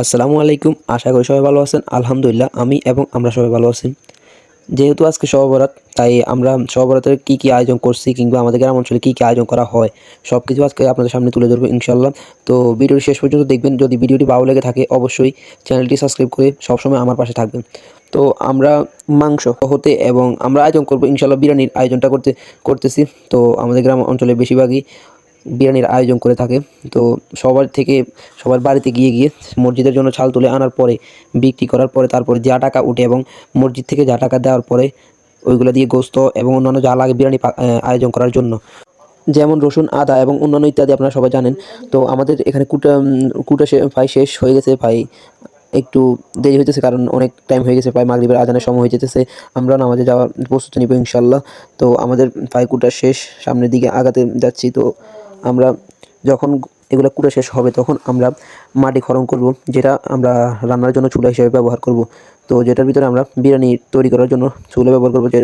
আসসালামু আলাইকুম। আশা করি সবাই ভালো আছেন। আলহামদুলিল্লাহ আমি এবং আমরা সবাই ভালো আছি। যেহেতু আজকে শবে বরাত, তাই আমরা শবে বরাতের কী আয়োজন করছি কিংবা আমাদের গ্রাম অঞ্চলে কী আয়োজন করা হয় সবকিছু আজকে আপনাদের সামনে তুলে ধরবো ইনশাআল্লাহ। তো ভিডিওটি শেষ পর্যন্ত দেখবেন। যদি ভিডিওটি ভালো লেগে থাকে অবশ্যই চ্যানেলটি সাবস্ক্রাইব করে সবসময় আমার পাশে থাকবেন। তো আমরা মাংস হতে এবং আমরা আয়োজন করবো ইনশাআল্লাহ, বিরিয়ানির আয়োজনটা করতেছি। তো আমাদের গ্রাম অঞ্চলে বেশিরভাগই বিরিয়ানির আয়োজন করে থাকে। তো সবার বাড়িতে গিয়ে মসজিদের জন্য চাল তুলে আনার পরে, বিক্রি করার পরে, তারপরে যা টাকা উঠে এবং মসজিদ থেকে যা টাকা দেওয়ার পরে ওইগুলো দিয়ে গোস্ত এবং অন্যান্য যা লাগে বিরিয়ানি আয়োজন করার জন্য, যেমন রসুন, আদা এবং অন্যান্য ইত্যাদি আপনারা সবাই জানেন। তো আমাদের এখানে কুটা প্রায় শেষ হয়ে গেছে। ভাই একটু দেরি হইতেছে, কারণ অনেক টাইম হয়ে গেছে, প্রায় মাগরিবের আজানের সময় হয়ে যেতেছে। আমরা নামাজে যাওয়ার প্রস্তুতি নিব ইনশাআল্লাহ। তো আমাদের প্রায় কুটা শেষ, সামনের দিকে আগাতে যাচ্ছি। তো আমরা যখন এগুলো কুটা শেষ হবে তখন আমরা মাটি খনন করব, যেটা আমরা রান্নার জন্য চুলা হিসেবে ব্যবহার করব। তো যেটার ভিতরে আমরা বিরিয়ানি তৈরি করার জন্য চুলা ব্যবহার করব। যে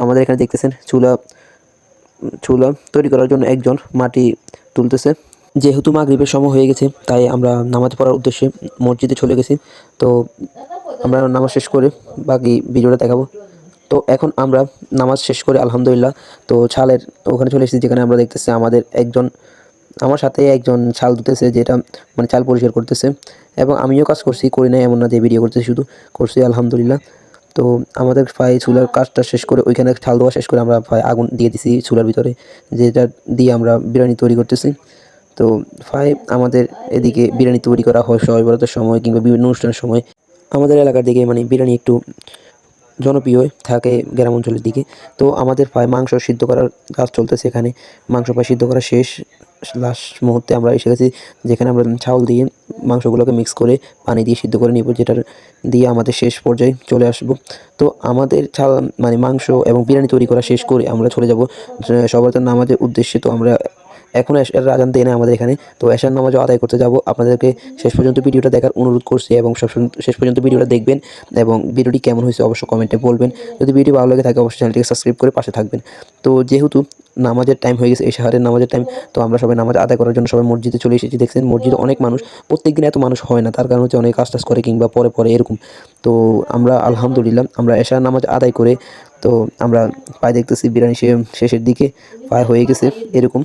আমাদের এখানে দেখতেছেন চুলা তৈরি করার জন্য একজন মাটি তুলতেছে। যেহেতু মাগরিবের সময় হয়ে গেছে, তাই আমরা নামাজ পড়ার উদ্দেশ্যে মসজিদে চলে গেছি। তো আমরা নামাজ শেষ করে বাকি ভিডিওটা দেখাবো। তো এখন আমরা নামাজ শেষ করে আলহামদুলিল্লাহ, তো ছালের ওখানে চলে এসেছি, যেখানে আমরা দেখতেছি আমার সাথে একজন ছাল ধুতেছে, যেটা মানে চাল পরিষ্কার করতেছে। এবং আমিও কাজ করি না এমন না যে ভিডিও করতেছি, শুধু করছি আলহামদুলিল্লাহ। তো আমাদের প্রায় চুলার কাজটা শেষ করে, ওইখানে ছাল ধোয়া শেষ করে আমরা প্রায় আগুন দিয়ে দিছি চুলার ভিতরে, যেটা দিয়ে আমরা বিরিয়ানি তৈরি করতেছি। তো প্রায় আমাদের এদিকে বিরিয়ানি তৈরি করা হয় শবে বরাতের সময় কিংবা বিভিন্ন অনুষ্ঠানের সময়। আমাদের এলাকার দিকে মানে বিরিয়ানি একটু জনপ্রিয় থাকে গ্রাম অঞ্চলের দিকে। তো আমাদের প্রায় মাংস সিদ্ধ করার কাজ চলতেছে এখানে। মাংস প্রায় সিদ্ধ করা শেষ, লাস্ট মুহূর্তে আমরা এসে গেছি, যেখানে আমরা চাউল দিয়ে মাংসগুলোকে মিক্স করে পানি দিয়ে সিদ্ধ করে নিব, যেটার দিয়ে আমাদের শেষ পর্যায়ে চলে আসব। তো আমাদের মানে মাংস এবং বিরিয়ানি তৈরি করা শেষ করে আমরা চলে যাব সবার নামাজের উদ্দেশ্যে। তো আমরা এখন এশার আজান দেয় না আমাদের এখানে, তো এশার নামাজও আদায় করতে যাব। আপনাদেরকে শেষ পর্যন্ত ভিডিওটা দেখার অনুরোধ করছি এবং শেষ পর্যন্ত ভিডিওটা দেখবেন এবং ভিডিওটি কেমন হয়েছে অবশ্যই কমেন্টে বলবেন। যদি ভিডিও ভালো লাগে থাকে অবশ্যই চ্যানেলটিকে সাবস্ক্রাইব করে পাশে থাকবেন। তো যেহেতু নামাজের টাইম হয়ে গেছে, এশারের নামাজের টাইম, তো আমরা সবাই নামাজ আদায় করার জন্য সবাই মসজিদে চলে এসেছি। দেখছেন মসজিদে অনেক মানুষ, প্রত্যেকদিন এত মানুষ হয় না, তার কারণ হচ্ছে অনেক কাজ টাজ করে কিংবা পরে এরকম। তো আমরা আলহামদুলিল্লাহ আমরা এশার নামাজ আদায় করে, তো আমরা প্রায় দেখতেছি বিরিয়ানি শেষের দিকে প্রায় হয়ে গেছে এরকম।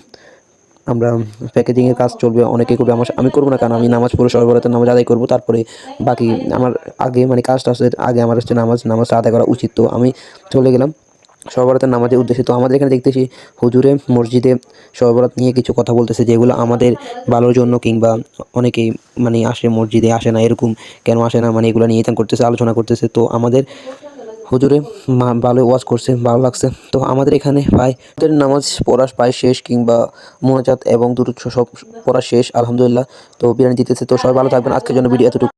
আমরা প্যাকেজিংয়ের কাজ চলবে, অনেকে করবে, আমি করবো না, কারণ আমি নামাজ পড়ে সবে বরাতের নামাজ আদায় করবো। তারপরে বাকি আমার আগে মানে কাজটা আগে আমার হচ্ছে নামাজটা আদায় করা উচিত। তো আমি চলে গেলাম সবে বরাতের নামাজের উদ্দেশ্যে। তো আমাদের এখানে দেখতেছি হুজুরে মসজিদে সবে বরাত নিয়ে কিছু কথা বলতেছে, যেগুলো আমাদের ভালোর জন্য, কিংবা অনেকেই মানে আসে মসজিদে আসে না, এরকম কেন আসে না মানে এগুলো নিয়ে করতেছে, আলোচনা করতেছে। তো আমাদের হুজুরে ভালো ওয়াজ করছে, ভালো লাগছে। তো আমাদের এখানে প্রায় নামাজ পড়া প্রায় শেষ, কিংবা মোনাজাত এবং দুরূদ সব পড়া শেষ আলহামদুলিল্লাহ। তো বিরিয়ানি দিতেছে। তো সবাই ভালো থাকবেন। আজকের জন্য ভিডিও এতটুকু।